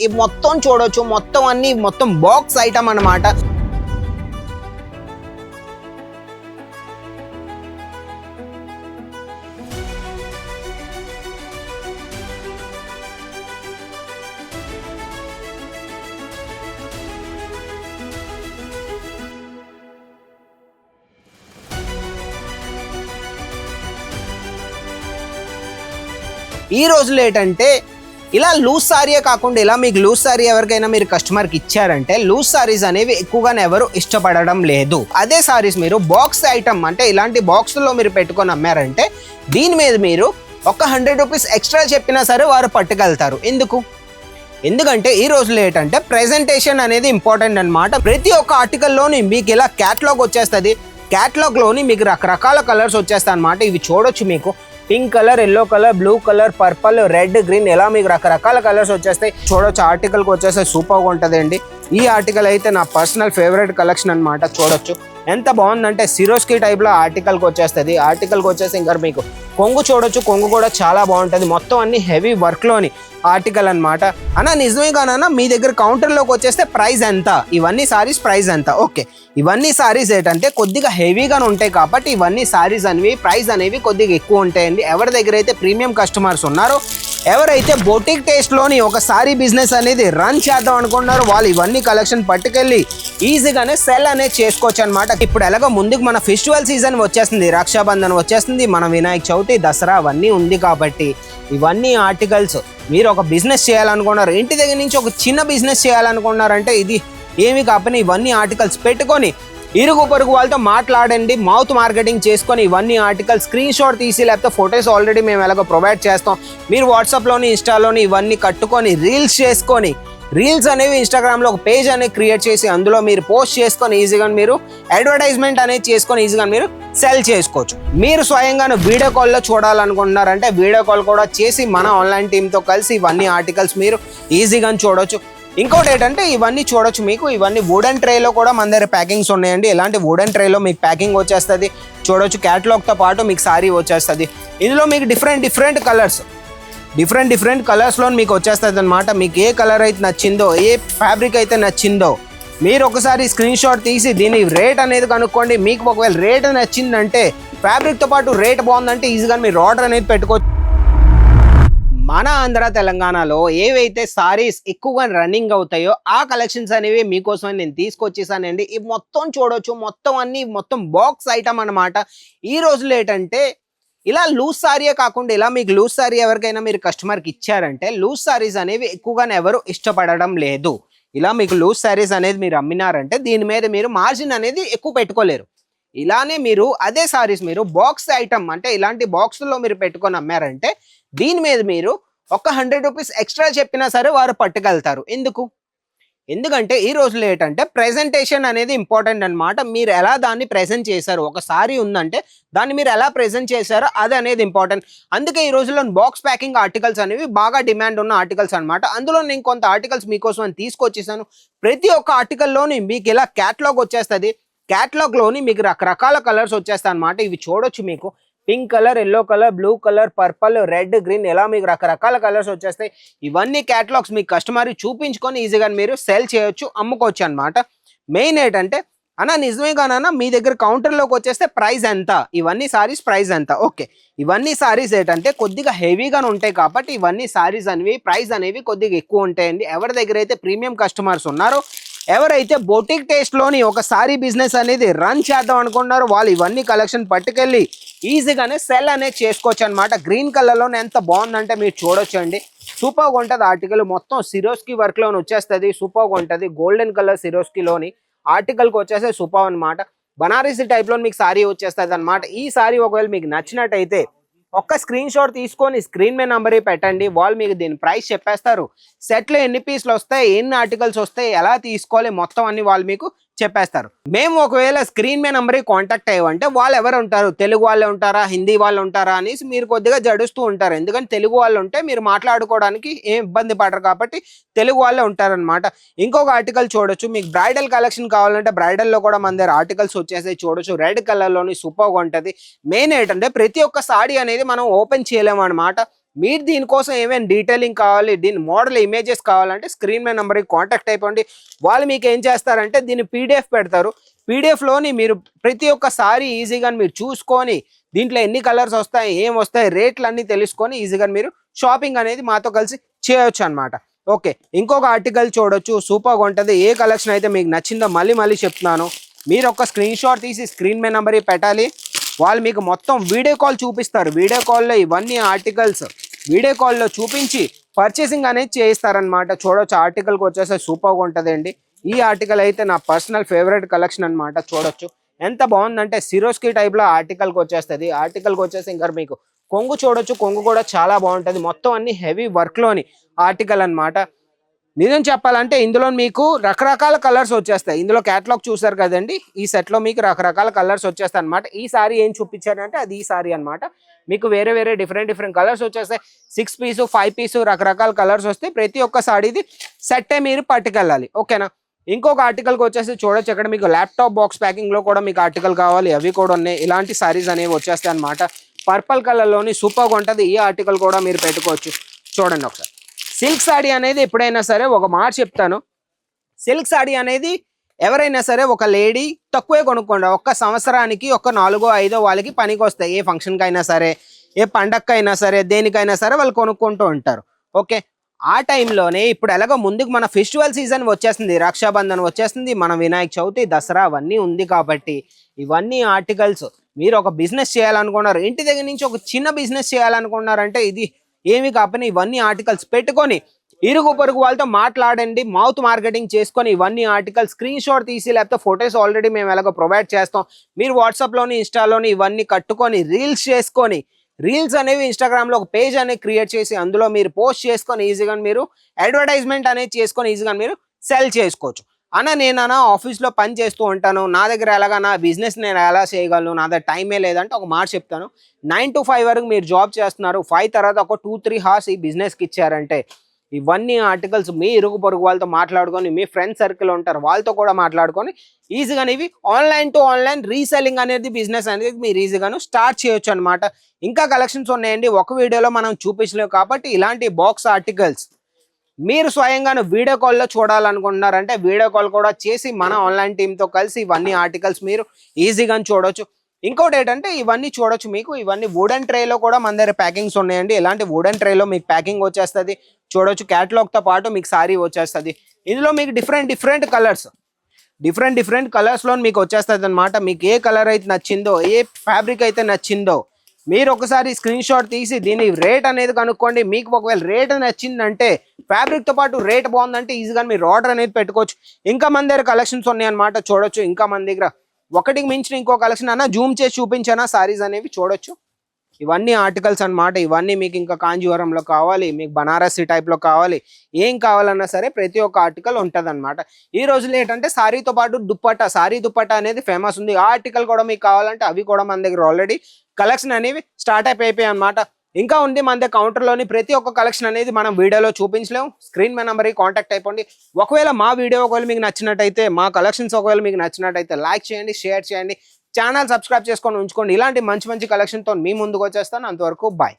ఈ మొత్తం చూడొచ్చు, మొత్తం అన్ని మొత్తం బాక్స్ ఐటమ్ అన్నమాట. ఈ రోజులో ఏంటంటే ఇలా లూజ్ సారీయే కాకుండా ఇలా మీకు లూజ్ సారీ ఎవరికైనా మీరు కస్టమర్కి ఇచ్చారంటే లూజ్ సారీస్ అనేవి ఎక్కువగానే ఎవరు ఇష్టపడడం లేదు. అదే సారీస్ మీరు బాక్స్ ఐటమ్ అంటే ఇలాంటి బాక్స్లో మీరు పెట్టుకొని అమ్మారంటే దీని మీద మీరు ఒక 100 రూపీస్ ఎక్స్ట్రా చెప్పినా సరే వారు పట్టుకెళ్తారు. ఎందుకంటే ఈ రోజులో ఏంటంటే ప్రెజెంటేషన్ అనేది ఇంపార్టెంట్ అనమాట. ప్రతి ఒక్క ఆర్టికల్లోని మీకు ఇలా క్యాటలాగ్ వచ్చేస్తుంది. క్యాటలాగ్లోని మీకు రకరకాల కలర్స్ వచ్చేస్తాయి అనమాట. ఇవి చూడొచ్చు, మీకు pink colour, yellow colour, blue colour, purple, red, green ఇలా మీకు రకరకాల కలర్స్ వచ్చేస్తాయి. చూడొచ్చు, ఆర్టికల్కి వచ్చేస్తే సూపర్గా ఉంటుందండి. ఈ ఆర్టికల్ అయితే నా పర్సనల్ ఫేవరెట్ కలెక్షన్ అనమాట. చూడొచ్చు ఎంత బాగుందంటే సిరోస్కి టైప్లో ఆర్టికల్కి వచ్చేస్తుంది. ఆర్టికల్కి వచ్చేసి ఇంకా మీకు కొంగు చూడొచ్చు, కొంగు కూడా చాలా బాగుంటుంది. మొత్తం అన్ని హెవీ వర్క్లోని ఆర్టికల్ అనమాట. అన్న నిజమే కానన్నా మీ దగ్గర కౌంటర్లోకి వచ్చేస్తే ప్రైస్ ఎంత, ఇవన్నీ సారీస్ ప్రైస్ ఎంత? ఓకే, ఇవన్నీ సారీస్ ఏంటంటే కొద్దిగా హెవీగానే ఉంటాయి కాబట్టి ఇవన్నీ సారీస్ అనేవి ప్రైస్ అనేవి కొద్దిగా ఎక్కువ ఉంటాయండి. ఎవరి దగ్గర అయితే ప్రీమియం కస్టమర్స్ ఉన్నారో, ఎవరైతే బొటిక్ టేస్ట్లోని ఒక సారీ బిజినెస్ అనేది రన్ చేద్దాం అనుకున్నారో వాళ్ళు ఇవన్నీ కలెక్షన్ పట్టుకెళ్ళి ఈజీగానే సెల్ అనేది చేసుకోవచ్చు అనమాట. ఇప్పుడు ఎలాగో ముందుకు మన ఫెస్టివల్ సీజన్ వచ్చేస్తుంది, రక్షాబంధన్ వచ్చేస్తుంది, మన వినాయక చవితి, దసరా అవన్నీ ఉంది కాబట్టి ఇవన్నీ ఆర్టికల్స్ మీరు ఒక బిజినెస్ చేయాలనుకున్నారు, ఇంటి దగ్గర నుంచి ఒక చిన్న బిజినెస్ చేయాలనుకున్నారంటే ఇది ఏమి కాకపోయినా ఇవన్నీ ఆర్టికల్స్ పెట్టుకొని ఇరుగు పొరుగు వాళ్ళతో మాట్లాడండి, మౌత్ మార్కెటింగ్ చేసుకొని ఇవన్నీ ఆర్టికల్ స్క్రీన్ షాట్ తీసి లేకపోతే ఫొటోస్ ఆల్రెడీ మేము ఎలాగో ప్రొవైడ్ చేస్తాం. మీరు వాట్సాప్లోని ఇన్స్టాలోని ఇవన్నీ కట్టుకొని రీల్స్ చేసుకొని, రీల్స్ అనేవి ఇన్స్టాగ్రామ్లో ఒక పేజ్ అనేది క్రియేట్ చేసి అందులో మీరు పోస్ట్ చేసుకొని ఈజీగా మీరు అడ్వర్టైజ్మెంట్ అనేది చేసుకొని ఈజీగా మీరు సెల్ చేసుకోవచ్చు. మీరు స్వయంగా వీడియో కాల్లో చూడాలనుకుంటున్నారంటే వీడియో కాల్ కూడా చేసి మన ఆన్లైన్ టీంతో కలిసి ఇవన్నీ ఆర్టికల్స్ మీరు ఈజీగా చూడవచ్చు. ఇంకోటి ఏంటంటే ఇవన్నీ చూడొచ్చు, మీకు ఇవన్నీ వుడెన్ ట్రేలో కూడా మన దగ్గర ప్యాకింగ్స్ ఉన్నాయండి. ఇలాంటి వుడెన్ ట్రేలో మీకు ప్యాకింగ్ వచ్చేస్తుంది. చూడొచ్చు, క్యాటలాగ్తో పాటు మీకు సారీ వచ్చేస్తుంది. ఇందులో మీకు డిఫరెంట్ కలర్స్లో మీకు వచ్చేస్తుంది అనమాట. మీకు ఏ కలర్ అయితే నచ్చిందో, ఏ ఫ్యాబ్రిక్ అయితే నచ్చిందో మీరు ఒకసారి స్క్రీన్ షాట్ తీసి దీని రేట్ అనేది కనుక్కోండి. మీకు ఒకవేళ రేట్ నచ్చిందంటే ఫ్యాబ్రిక్తో పాటు రేట్ బాగుందంటే ఈజీగా మీరు ఆర్డర్ అనేది పెట్టుకోవచ్చు. మన ఆంధ్ర తెలంగాణలో ఏవైతే సారీస్ ఎక్కువగా రన్నింగ్ అవుతాయో ఆ కలెక్షన్స్ అనేవి మీకోసం నేను తీసుకొచ్చేసానండి. ఇవి మొత్తం చూడొచ్చు, మొత్తం బాక్స్ ఐటమ్ అనమాట. ఈ రోజులో ఏంటంటే ఇలా లూజ్ సారీయే కాకుండా ఇలా మీకు లూజ్ సారీ ఎవరికైనా మీరు కస్టమర్కి ఇచ్చారంటే లూజ్ సారీస్ అనేవి ఎక్కువగానే ఎవరు ఇష్టపడడం లేదు. ఇలా మీకు లూజ్ సారీస్ అనేది మీరు అమ్మినారంటే దీని మీద మీరు మార్జిన్ అనేది ఎక్కువ పెట్టుకోలేరు. ఇలానే మీరు అదే సారీస్ మీరు బాక్స్ ఐటమ్ అంటే ఇలాంటి బాక్స్లో మీరు పెట్టుకొని అమ్మారంటే దీని మీద మీరు ఒక 100 రూపీస్ ఎక్స్ట్రా చెప్పినా సరే వారు పట్టుకెళ్తారు. ఎందుకంటే ఈ రోజులో ఏంటంటే ప్రెజెంటేషన్ అనేది ఇంపార్టెంట్ అనమాట. మీరు ఎలా దాన్ని ప్రెజెంట్ చేశారు, ఒక సారీ ఉందంటే దాన్ని మీరు ఎలా ప్రెజెంట్ చేశారో అది అనేది ఇంపార్టెంట్. అందుకే ఈ రోజుల్లో బాక్స్ ప్యాకింగ్ ఆర్టికల్స్ అనేవి బాగా డిమాండ్ ఉన్న ఆర్టికల్స్ అనమాట. అందులో నేను కొంత ఆర్టికల్స్ మీకోసం అని తీసుకొచ్చేసాను. ప్రతి ఒక్క ఆర్టికల్లోని మీకు ఇలా క్యాటలాగ్ వచ్చేస్తుంది. క్యాటలాగ్లోని మీకు రకరకాల కలర్స్ వచ్చేస్తాయి అనమాట. ఇవి చూడొచ్చు, మీకు pink colour, yellow colour, blue colour, purple, red, green ఇలా మీకు రకరకాల కలర్స్ వచ్చేస్తాయి. ఇవన్నీ క్యాటలాగ్స్ మీకు కస్టమర్ చూపించుకొని ఈజీగా మీరు సెల్ చేయొచ్చు, అమ్ముకోవచ్చు అనమాట. మెయిన్ ఏంటంటే అన్న నిజమే కానన్నా మీ దగ్గర కౌంటర్లోకి వచ్చేస్తే ప్రైస్ ఎంత, ఇవన్నీ సారీస్ ప్రైస్ ఎంత? ఓకే, ఇవన్నీ సారీస్ ఏంటంటే కొద్దిగా హెవీగానే ఉంటాయి కాబట్టి ఇవన్నీ సారీస్ అనేవి ప్రైస్ అనేవి కొద్దిగా ఎక్కువ ఉంటాయండి. ఎవరి దగ్గర అయితే ప్రీమియం కస్టమర్స్ ఉన్నారో, ఎవరైతే బొటిక్ టేస్ట్లోని ఒక సారీ బిజినెస్ అనేది రన్ చేద్దాం అనుకున్నారో వాళ్ళు ఇవన్నీ కలెక్షన్ పట్టుకెళ్ళి ఈజీగానే సెల్ అనేది చేసుకోవచ్చు అనమాట. గ్రీన్ కలర్లోనే ఎంత బాగుందంటే మీరు చూడొచ్చండి, సూపర్గా ఉంటుంది. ఆర్టికల్ మొత్తం సిరోస్కి వర్క్లోని వచ్చేస్తుంది, సూపర్గా ఉంటుంది. గోల్డెన్ కలర్ సిరోస్కిలోని ఆర్టికల్కి వచ్చేస్తే సూపర్ అనమాట. బనారసి టైప్లో మీకు సారీ వచ్చేస్తుంది అనమాట. ఈ సారీ ఒకవేళ మీకు నచ్చినట్టయితే ఒక్క స్క్రీన్ షాట్ తీసుకొని స్క్రీన్ మీద నంబర్ పెట్టండి, వాళ్ళు మీకు దీని ప్రైస్ చెప్పేస్తారు. సెట్లో ఎన్ని పీసులు వస్తాయి, ఎన్ని ఆర్టికల్స్ వస్తాయి, ఎలా తీసుకోవాలి మొత్తం అన్ని వాళ్ళు మీకు చెప్పేస్తారు. మేము ఒకవేళ స్క్రీన్ మీద నంబర్ కాంటాక్ట్ అయ్యామంటే వాళ్ళు ఎవరు ఉంటారు, తెలుగు వాళ్ళే ఉంటారా, హిందీ వాళ్ళు ఉంటారా అనేసి మీరు కొద్దిగా జడుస్తూ ఉంటారు. ఎందుకంటే తెలుగు వాళ్ళు ఉంటే మీరు మాట్లాడుకోవడానికి ఏం ఇబ్బంది పడరు కాబట్టి తెలుగు వాళ్ళే ఉంటారనమాట. ఇంకొక ఆర్టికల్ చూడొచ్చు, మీకు బ్రైడల్ కలెక్షన్ కావాలంటే బ్రైడల్లో కూడా మన దగ్గర ఆర్టికల్స్ వచ్చేసి చూడొచ్చు. రెడ్ కలర్లోని సూపర్గా ఉంటుంది. మెయిన్ ఏంటంటే ప్రతి ఒక్క సాడీ అనేది మనం ఓపెన్ చేయలేము అనమాట. మీరు దీనికోసం ఏమైనా డీటెయిలింగ్ కావాలి, దీని మోడల్ ఇమేజెస్ కావాలంటే స్క్రీన్ మీద నెంబర్కి కాంటాక్ట్ అయిపోండి. వాళ్ళు మీకు ఏం చేస్తారంటే దీన్ని పీడిఎఫ్ పెడతారు. పీడిఎఫ్లోని మీరు ప్రతి ఒక్క సారీ ఈజీగా మీరు చూసుకొని దీంట్లో ఎన్ని కలర్స్ వస్తాయి, ఏం వస్తాయి, రేట్లు అన్నీ తెలుసుకొని ఈజీగా మీరు షాపింగ్ అనేది మాతో కలిసి చేయొచ్చు అనమాట. ఓకే, ఇంకొక ఆర్టికల్ చూడొచ్చు, సూపర్గా ఉంటుంది. ఏ కలెక్షన్ అయితే మీకు నచ్చిందో మళ్ళీ చెప్తున్నాను. మీరు ఒక స్క్రీన్ షాట్ తీసి స్క్రీన్ మీద నెంబర్కి పెట్టాలి. వాళ్ళు మీకు మొత్తం వీడియో కాల్ చూపిస్తారు. వీడియో కాల్లో ఇవన్నీ ఆర్టికల్స్ వీడియో కాల్లో చూపించి పర్చేసింగ్ అనేది చేయిస్తారనమాట. చూడొచ్చు, ఆర్టికల్కి వచ్చేసి సూపర్గా ఉంటుందండి. ఈ ఆర్టికల్ అయితే నా పర్సనల్ ఫేవరెట్ కలెక్షన్ అనమాట. చూడొచ్చు ఎంత బాగుందంటే సిరోస్కి టైప్లో ఆర్టికల్కి వచ్చేస్తుంది. ఆర్టికల్కి వచ్చేసి ఇంకా మీకు కొంగు చూడొచ్చు, కొంగు కూడా చాలా బాగుంటుంది. మొత్తం అన్ని హెవీ వర్క్లోని ఆర్టికల్ అనమాట. నిజం చెప్పాలంటే ఇందులో మీకు రకరకాల కలర్స్ వచ్చేస్తాయి. ఇందులో క్యాటలాగ్ చూసారు కదండి, ఈ సెట్లో మీకు రకరకాల కలర్స్ వచ్చేస్తాయి అనమాట. ఈ సారీ ఏం చూపించారంటే అది ఈ సారీ అనమాట. మీకు వేరే డిఫరెంట్ కలర్స్ వచ్చేస్తాయి. 6 పీసు 5 పీసు రకరకాల కలర్స్ వస్తాయి. ప్రతి ఒక్క సారీది సెట్టే మీరు పట్టుకెళ్ళాలి. ఓకేనా. ఇంకొక ఆర్టికల్కి వచ్చేసి చూడొచ్చు, ఇక్కడ మీకు ల్యాప్టాప్ బాక్స్ ప్యాకింగ్లో కూడా మీకు ఆర్టికల్ కావాలి, అవి కూడా ఉన్నాయి. ఇలాంటి సారీస్ అనేవి వచ్చేస్తాయి అనమాట. పర్పుల్ కలర్లోని సూపర్గా ఉంటుంది. ఈ ఆర్టికల్ కూడా మీరు పెట్టుకోవచ్చు. చూడండి ఒకసారి. సిల్క్ సాడీ అనేది ఎప్పుడైనా సరే ఒక మాట చెప్తాను, సిల్క్ సాడీ అనేది ఎవరైనా సరే ఒక లేడీ తక్కువే కొనుక్కోండి. ఒక్క సంవత్సరానికి ఒక 4-5 వాళ్ళకి పనికి వస్తాయి. ఏ ఫంక్షన్కి అయినా సరే, ఏ పండగకైనా సరే, దేనికైనా సరే వాళ్ళు కొనుక్కుంటూ ఉంటారు. ఓకే, ఆ టైంలోనే ఇప్పుడు ఎలాగో ముందుకు మన ఫెస్టివల్ సీజన్ వచ్చేస్తుంది, రక్షాబంధన్ వచ్చేస్తుంది, మన వినాయక చవితి, దసరా అవన్నీ ఉంది కాబట్టి ఇవన్నీ ఆర్టికల్స్ మీరు ఒక బిజినెస్ చేయాలనుకున్నారు, ఇంటి దగ్గర నుంచి ఒక చిన్న బిజినెస్ చేయాలనుకున్నారంటే ఇది ఏమి కాకపోయినా ఇవన్నీ ఆర్టికల్స్ పెట్టుకొని ఇరుగు పొరుగు వాళ్ళతో మాట్లాడండి. మౌత్ మార్కెటింగ్ చేసుకొని ఇవన్నీ ఆర్టికల్స్ స్క్రీన్ షాట్ తీసి లేకపోతే ఫొటోస్ ఆల్రెడీ మేము ఎలాగో ప్రొవైడ్ చేస్తాం. మీరు వాట్సాప్లోని ఇన్స్టాలోని ఇవన్నీ కట్టుకొని రీల్స్ చేసుకొని, రీల్స్ అనేవి ఇన్స్టాగ్రామ్లో ఒక పేజ్ అనేది క్రియేట్ చేసి అందులో మీరు పోస్ట్ చేసుకొని ఈజీగా మీరు అడ్వర్టైజ్మెంట్ అనేది చేసుకొని ఈజీగా మీరు సెల్ చేసుకోవచ్చు. నేను ఆఫీస్లో పని చేస్తూ ఉంటాను, నా దగ్గర ఎలాగా నా బిజినెస్ నేను ఎలా చేయగలను, నా దగ్గర టైమే లేదంటే ఒక మాట చెప్తాను. 9 to 5 వరకు మీరు జాబ్ చేస్తున్నారు, 5 తర్వాత ఒక 2-3 hours ఈ బిజినెస్కి ఇచ్చారంటే ఇవన్నీ ఆర్టికల్స్ మీ ఇరుగు పొరుగు వాళ్ళతో మాట్లాడుకొని, మీ ఫ్రెండ్ సర్కిల్ ఉంటారు వాళ్ళతో కూడా మాట్లాడుకొని ఈజీగా ఇవి ఆన్లైన్ టు ఆన్లైన్ రీసెల్లింగ్ అనేది బిజినెస్ అనేది మీరు ఈజీగాను స్టార్ట్ చేయొచ్చు అనమాట. ఇంకా కలెక్షన్స్ ఉన్నాయండి, ఒక వీడియోలో మనం చూపించలేము కాబట్టి ఇలాంటి బాక్స్ ఆర్టికల్స్ మీరు స్వయంగాను వీడియో కాల్లో చూడాలనుకుంటున్నారంటే వీడియో కాల్ కూడా చేసి మన ఆన్లైన్ టీంతో కలిసి ఇవన్నీ ఆర్టికల్స్ మీరు ఈజీగా చూడొచ్చు. ఇంకోటి ఏంటంటే ఇవన్నీ చూడొచ్చు, మీకు ఇవన్నీ వుడెన్ ట్రేలో కూడా మన దగ్గర ప్యాకింగ్స్ ఉన్నాయండి. ఇలాంటి వుడెన్ ట్రేలో మీకు ప్యాకింగ్ వచ్చేస్తుంది. చూడొచ్చు, క్యాటలాగ్తో పాటు మీకు సారీ వచ్చేస్తుంది. ఇందులో మీకు డిఫరెంట్ కలర్స్లో మీకు వచ్చేస్తుంది అనమాట. మీకు ఏ కలర్ అయితే నచ్చిందో, ఏ ఫ్యాబ్రిక్ అయితే నచ్చిందో మీరు ఒకసారి స్క్రీన్ షాట్ తీసి దీని రేట్ అనేది కనుక్కోండి. మీకు ఒకవేళ రేట్ నచ్చిందంటే ఫ్యాబ్రిక్తో పాటు రేట్ బాగుందంటే ఈజీగా మీరు ఆర్డర్ అనేది పెట్టుకోవచ్చు. ఇంకా మన దగ్గర కలెక్షన్స్ ఉన్నాయి అనమాట. చూడొచ్చు, ఇంకా మన దగ్గర ఒకటికి మించిన ఇంకో కలెక్షన్ అన్న జూమ్ చేసి చూపించానా సారీస్ అనేవి చూడొచ్చు. ఇవన్నీ ఆర్టికల్స్ అనమాట. ఇవన్నీ మీకు ఇంకా కాంజీవరంలో కావాలి, మీకు బనారసి టైప్లో కావాలి, ఏం కావాలన్నా సరే ప్రతి ఒక్క ఆర్టికల్ ఉంటుంది అనమాట. ఈ రోజులో ఏంటంటే సారీతో పాటు దుప్పట్టా, సారీ దుప్పట్టా అనేది ఫేమస్ ఉంది. ఆ ఆర్టికల్ కూడా మీకు కావాలంటే అవి కూడా మన దగ్గర ఆల్రెడీ కలెక్షన్ అనేవి స్టార్ట్ అయిపోయాయి అనమాట. ఇంకా ఉంది మన దగ్గర కౌంటర్లోని ప్రతి ఒక్క కలెక్షన్ అనేది మనం వీడియోలో చూపించలేము. స్క్రీన్ మీద నెంబర్కి కాంటాక్ట్ అయిపోండి. ఒకవేళ మా వీడియో ఒకవేళ మీకు నచ్చినట్టయితే, మా కలెక్షన్స్ ఒకవేళ మీకు నచ్చినట్టయితే లైక్ చేయండి, షేర్ చేయండి, ఛానల్ సబ్స్క్రైబ్ చేసుకొని ఉంచుకోండి. ఇలాంటి మంచి కలెక్షన్తో మీ ముందుకు వచ్చేస్తాను. అంతవరకు బాయ్.